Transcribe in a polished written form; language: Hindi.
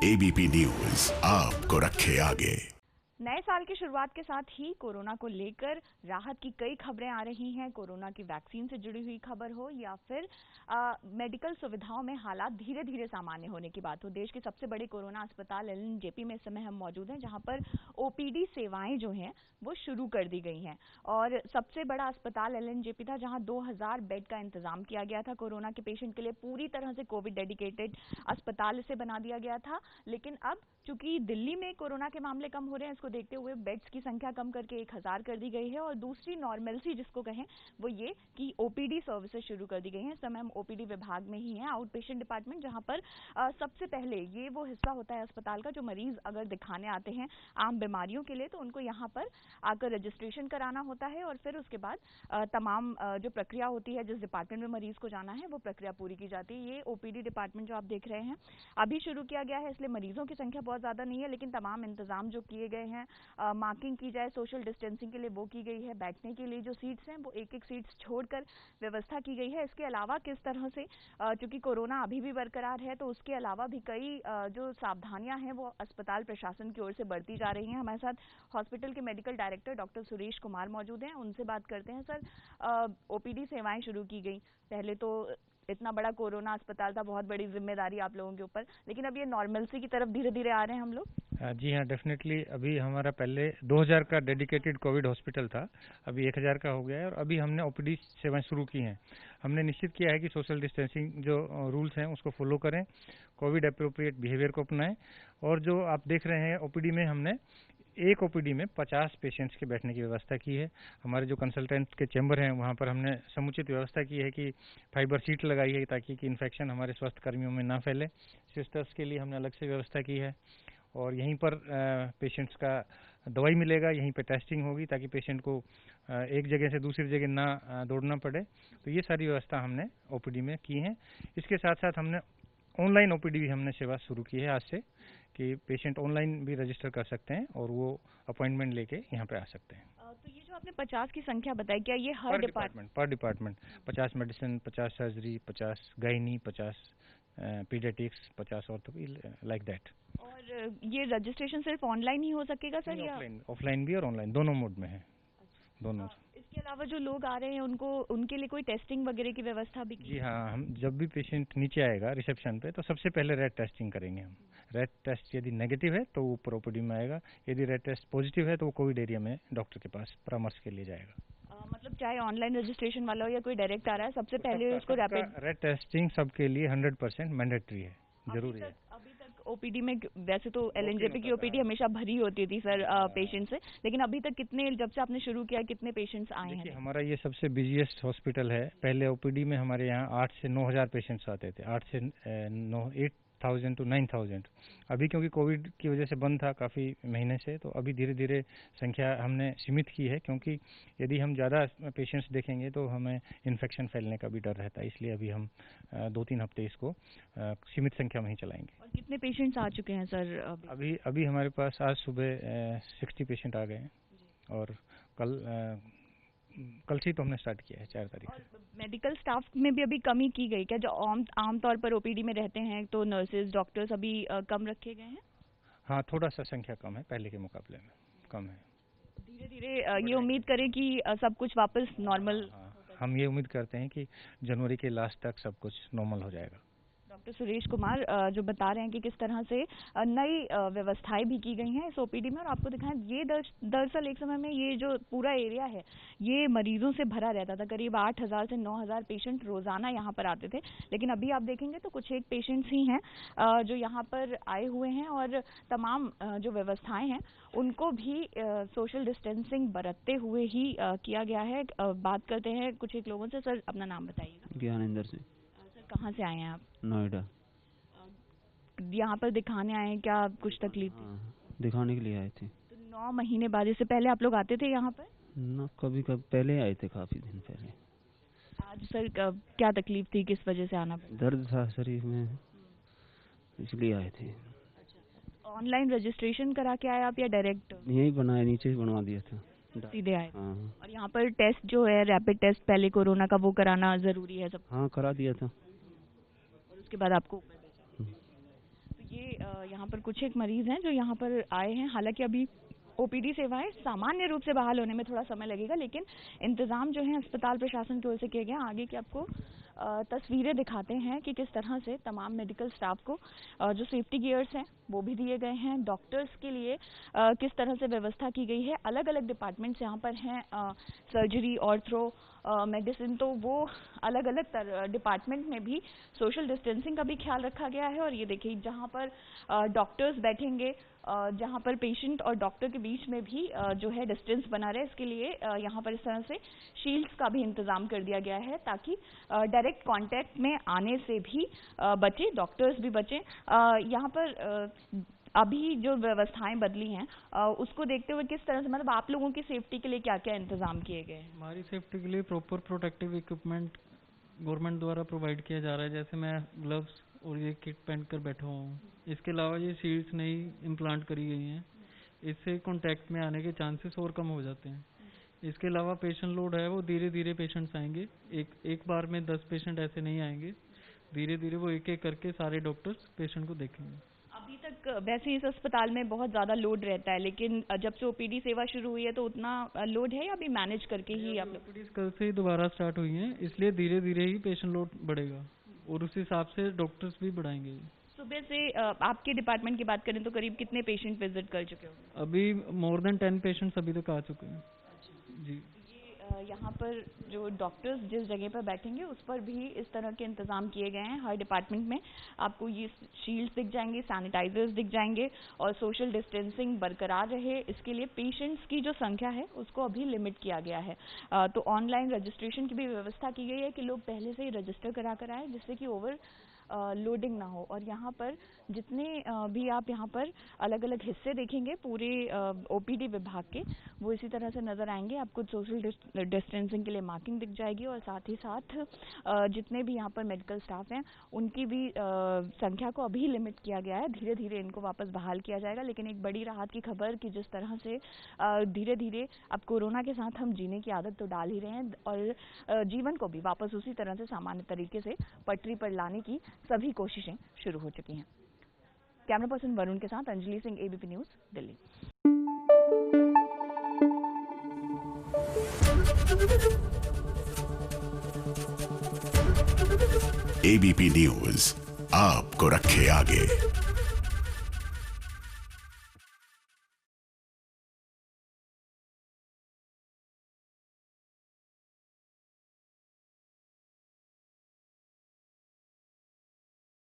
एबीपी न्यूज आपको रखे आगे। नए साल की शुरुआत के साथ ही कोरोना को लेकर राहत की कई खबरें आ रही हैं। कोरोना की वैक्सीन से जुड़ी हुई खबर हो या फिर मेडिकल सुविधाओं में हालात धीरे धीरे सामान्य होने की बात हो। देश के सबसे बड़े कोरोना अस्पताल एलएनजेपी में इस समय हम मौजूद हैं, जहां पर ओपीडी सेवाएं जो हैं वो शुरू कर दी गई हैं। और सबसे बड़ा अस्पताल एलएनजेपी था, जहां 2000 बेड का इंतजाम किया गया था कोरोना के पेशेंट के लिए। पूरी तरह से कोविड डेडिकेटेड अस्पताल इसे बना दिया गया था। लेकिन अब चूंकि दिल्ली में कोरोना के मामले कम हो रहे हैं, इसको देखते हुए बेड्स की संख्या कम करके 1000 कर दी गई है। और दूसरी नॉर्मलसी जिसको कहें वो ये कि ओपीडी सर्विसेज शुरू कर दी गई हैं। इस समय हम ओपीडी विभाग में ही हैं, आउट पेशेंट डिपार्टमेंट, जहां पर सबसे पहले ये वो हिस्सा होता है अस्पताल का जो मरीज अगर दिखाने आते हैं आम बीमारियों के लिए, तो उनको यहाँ पर आकर रजिस्ट्रेशन कराना होता है। और फिर उसके बाद तमाम जो प्रक्रिया होती है, जिस डिपार्टमेंट में मरीज को जाना है वो प्रक्रिया पूरी की जाती है। ये ओपीडी डिपार्टमेंट जो आप देख रहे हैं अभी शुरू किया गया है, इसलिए मरीजों की संख्या बहुत ज्यादा नहीं है, लेकिन तमाम इंतजाम जो किए गए हैं, मार्किंग की जाए सोशल डिस्टेंसिंग के लिए वो की गई है। बैठने के लिए जो सीट्स हैं वो एक एक सीट्स छोड़कर व्यवस्था की गई है। इसके अलावा किस तरह से चूंकि कोरोना अभी भी बरकरार है, तो उसके अलावा भी कई जो सावधानियां हैं वो अस्पताल प्रशासन की ओर से बढ़ती जा रही हैं। हमारे साथ हॉस्पिटल के medical director doctor Suresh Kumar मौजूद हैं, उनसे बात करते हैं। सर, ओपीडी सेवाएं शुरू की गई, पहले तो इतना बड़ा कोरोना अस्पताल था, बहुत बड़ी जिम्मेदारी आप लोगों के ऊपर, लेकिन अब ये नॉर्मलसी की तरफ धीरे धीरे आ रहे हैं हम लोग। जी हाँ, डेफिनेटली। अभी हमारा पहले 2000 का डेडिकेटेड कोविड हॉस्पिटल था, अभी 1000 का हो गया है। और अभी हमने ओपीडी सेवाएं शुरू की हैं। हमने निश्चित किया है कि सोशल डिस्टेंसिंग जो रूल्स हैं उसको फॉलो करें, कोविड अप्रोप्रिएट बिहेवियर को अपनाएं। और जो आप देख रहे हैं ओपीडी में हमने एक ओपीडी में 50 पेशेंट्स के बैठने की व्यवस्था की है। हमारे जो कंसल्टेंट के चैम्बर हैं वहाँ पर हमने समुचित व्यवस्था की है कि फाइबर सीट लगाई है ताकि कि इन्फेक्शन हमारे स्वास्थ्य कर्मियों में ना फैले। सिस्टर्स के लिए हमने अलग से व्यवस्था की है। और यहीं पर पेशेंट्स का दवाई मिलेगा, यहीं पे टेस्टिंग होगी ताकि पेशेंट को एक जगह से दूसरी जगह ना दौड़ना पड़े। तो ये सारी व्यवस्था हमने ओपीडी में की है। इसके साथ साथ हमने ऑनलाइन ओपीडी भी हमने सेवा शुरू की है आज से, कि पेशेंट ऑनलाइन भी रजिस्टर कर सकते हैं और वो अपॉइंटमेंट लेके यहाँ पे आ सकते हैं। तो ये जो आपने 50 की संख्या बताई, क्या ये हर डिपार्टमेंट पर department 50 medicine, 50 surgery, 50 gynae, 50 paediatrics, 50 orthopaedic, like that. और ये रजिस्ट्रेशन सिर्फ ऑनलाइन ही हो सकेगा सर, या ऑफलाइन भी और ऑनलाइन दोनों मोड में है? दोनों। इसके अलावा जो लोग आ रहे हैं उनके लिए कोई टेस्टिंग वगैरह की व्यवस्था भी की? जी हाँ, हम जब भी पेशेंट नीचे आएगा रिसेप्शन पे तो सबसे पहले रैट टेस्टिंग करेंगे हम। रैट टेस्ट यदि नेगेटिव है तो वो ऊपर ओपीडी में आएगा, यदि रैट टेस्ट पॉजिटिव है तो वो कोविड एरिया में डॉक्टर के पास परामर्श के लिए जाएगा। मतलब चाहे ऑनलाइन रजिस्ट्रेशन वाला हो या कोई डायरेक्ट आ रहा है, सबसे पहले उसको रैपिड रैट टेस्टिंग सबके लिए 100% मैंडेटरी है, जरूरी है। अभी तक ओपीडी में, वैसे तो एलएनजेपी की ओपीडी हमेशा भरी होती थी सर पेशेंट से, लेकिन अभी तक कितने, जब से आपने शुरू किया, कितने पेशेंट्स आए हैं? हमारा ये सबसे बिजिएस्ट हॉस्पिटल है। पहले ओपीडी में हमारे यहाँ 8 से 9000 पेशेंट्स आते थे, 8 से 8000 to 9000। अभी क्योंकि कोविड की वजह से बंद था काफ़ी महीने से, तो अभी धीरे धीरे संख्या हमने सीमित की है, क्योंकि यदि हम ज़्यादा पेशेंट्स देखेंगे तो हमें इन्फेक्शन फैलने का भी डर रहता है। इसलिए अभी हम 2-3 हफ्ते इसको सीमित संख्या में ही चलाएंगे। और कितने पेशेंट्स आ चुके हैं सर अभी हमारे पास आज सुबह 60 पेशेंट आ गए हैं। और कल से तो हमने स्टार्ट किया है, 4 तारीख से। मेडिकल स्टाफ में भी अभी कमी की गई क्या? जो आमतौर पर ओपीडी में रहते हैं, तो नर्सेज, डॉक्टर्स अभी कम रखे गए हैं? हाँ, थोड़ा सा संख्या कम है, पहले के मुकाबले में कम है। धीरे धीरे ये उम्मीद करें कि सब कुछ वापस नॉर्मल। हम ये उम्मीद करते हैं कि जनवरी के लास्ट तक सब कुछ नॉर्मल हो जाएगा। डॉक्टर सुरेश कुमार जो बता रहे हैं कि किस तरह से नई व्यवस्थाएं भी की गई हैं इस ओपीडी में। और आपको दिखाएं, ये दरअसल एक समय में ये जो पूरा एरिया है ये मरीजों से भरा रहता था। करीब 8000 से 9000 पेशेंट रोजाना यहाँ पर आते थे, लेकिन अभी आप देखेंगे तो कुछ एक पेशेंट्स ही हैं जो यहाँ पर आए हुए हैं। और तमाम जो व्यवस्थाएं हैं उनको भी सोशल डिस्टेंसिंग बरतते हुए ही किया गया है। बात करते हैं कुछ एक लोगों से। सर, अपना नाम बताइएगा। ज्ञानेंद्र सिंह। कहाँ से आए हैं आप? नोएडा। यहाँ पर दिखाने आए हैं, क्या कुछ तकलीफ थी? दिखाने के लिए आए थे। तो 9 महीने बाद, इससे पहले आप लोग आते थे यहाँ पर? ना, कभी पहले आए थे, काफी दिन पहले। आज सर क्या तकलीफ थी, किस वजह से आना पड़ा? दर्द था शरीर में, इसलिए आए थे। ऑनलाइन रजिस्ट्रेशन करा के आए आप या डायरेक्ट? यही बनाया, नीचे ही बनवा दिया था, सीधे आए? हाँ। और यहाँ पर टेस्ट जो है, रैपिड टेस्ट पहले कोरोना का, वो कराना जरूरी है सब? हाँ, करा दिया था। और उसके बाद आपको ऊपर भेजा। तो ये यहाँ पर कुछ एक मरीज हैं जो यहाँ पर आए हैं। हालांकि अभी ओपीडी सेवाएं सामान्य रूप से बहाल होने में थोड़ा समय लगेगा, लेकिन इंतजाम जो है अस्पताल प्रशासन की ओर से किए गए हैं। आगे की आपको तस्वीरें दिखाते हैं कि किस तरह से तमाम मेडिकल स्टाफ को जो सेफ्टी गियर्स हैं वो भी दिए गए हैं। डॉक्टर्स के लिए किस तरह से व्यवस्था की गई है। अलग अलग डिपार्टमेंट्स यहाँ पर हैं, सर्जरी, ऑर्थ्रो, मेडिसिन, तो वो अलग अलग डिपार्टमेंट में भी सोशल डिस्टेंसिंग का भी ख्याल रखा गया है। और ये देखिए जहाँ पर डॉक्टर्स बैठेंगे, जहाँ पर पेशेंट और डॉक्टर के बीच में भी जो है डिस्टेंस बना रहे, इसके लिए यहाँ पर इस तरह से शील्ड्स का भी इंतजाम कर दिया गया है ताकि डायरेक्ट कांटेक्ट में आने से भी बचे, डॉक्टर्स भी बचें। यहाँ पर अभी जो व्यवस्थाएं बदली हैं उसको देखते हुए किस तरह से, मतलब आप लोगों की सेफ्टी के लिए क्या क्या इंतजाम किए गए हैं? हमारी सेफ्टी के लिए प्रॉपर प्रोटेक्टिव इक्विपमेंट गवर्नमेंट द्वारा प्रोवाइड किया जा रहा है। जैसे मैं ग्लव्स और ये किट पहन कर बैठा हुआ हूँ। इसके अलावा ये शील्ड्स नई इम्प्लांट करी गई हैं, इससे कांटेक्ट में आने के चांसेस और कम हो जाते हैं। इसके अलावा पेशेंट लोड है वो धीरे धीरे पेशेंट्स आएंगे, एक बार में 10 पेशेंट ऐसे नहीं आएंगे, धीरे धीरे वो एक एक करके सारे डॉक्टर्स पेशेंट को देखेंगे। अभी तक वैसे इस अस्पताल में बहुत ज़्यादा लोड रहता है, लेकिन जब से ओपीडी सेवा शुरू हुई है तो उतना लोड है या अभी मैनेज करके ही आप लोग? ओपीडी कल से ही दोबारा स्टार्ट हुई हैं, इसलिए धीरे धीरे ही पेशेंट लोड बढ़ेगा और उस हिसाब से डॉक्टर्स भी बढ़ाएंगे। सुबह से आपके डिपार्टमेंट की बात करें तो करीब कितने पेशेंट विजिट कर चुके हो? अभी मोर देन 10 पेशेंट्स अभी तक आ चुके हैं जी। यहाँ पर जो डॉक्टर्स जिस जगह पर बैठेंगे उस पर भी इस तरह के इंतजाम किए गए हैं। हर डिपार्टमेंट में आपको ये शील्ड्स दिख जाएंगे, सैनिटाइजर्स दिख जाएंगे और सोशल डिस्टेंसिंग बरकरार रहे, इसके लिए पेशेंट्स की जो संख्या है उसको अभी लिमिट किया गया है। तो ऑनलाइन रजिस्ट्रेशन की भी व्यवस्था की गई है कि लोग पहले से ही रजिस्टर करा कर आए, जिससे कि ओवर लोडिंग ना हो। और यहाँ पर जितने भी आप यहाँ पर अलग अलग हिस्से देखेंगे पूरे ओपीडी विभाग के, वो इसी तरह से नज़र आएंगे। आपको सोशल डिस्टेंसिंग के लिए मार्किंग दिख जाएगी और साथ ही साथ जितने भी यहाँ पर मेडिकल स्टाफ हैं उनकी भी संख्या को अभी लिमिट किया गया है। धीरे धीरे इनको वापस बहाल किया जाएगा। लेकिन एक बड़ी राहत की खबर कि जिस तरह से धीरे धीरे अब कोरोना के साथ हम जीने की आदत तो डाल ही रहे हैं और जीवन को भी वापस उसी तरह से सामान्य तरीके से पटरी पर लाने की सभी कोशिशें शुरू हो चुकी हैं। कैमरा पर्सन वरुण के साथ Anjali Singh, ABP news, Delhi. ABP news आपको रखे आगे।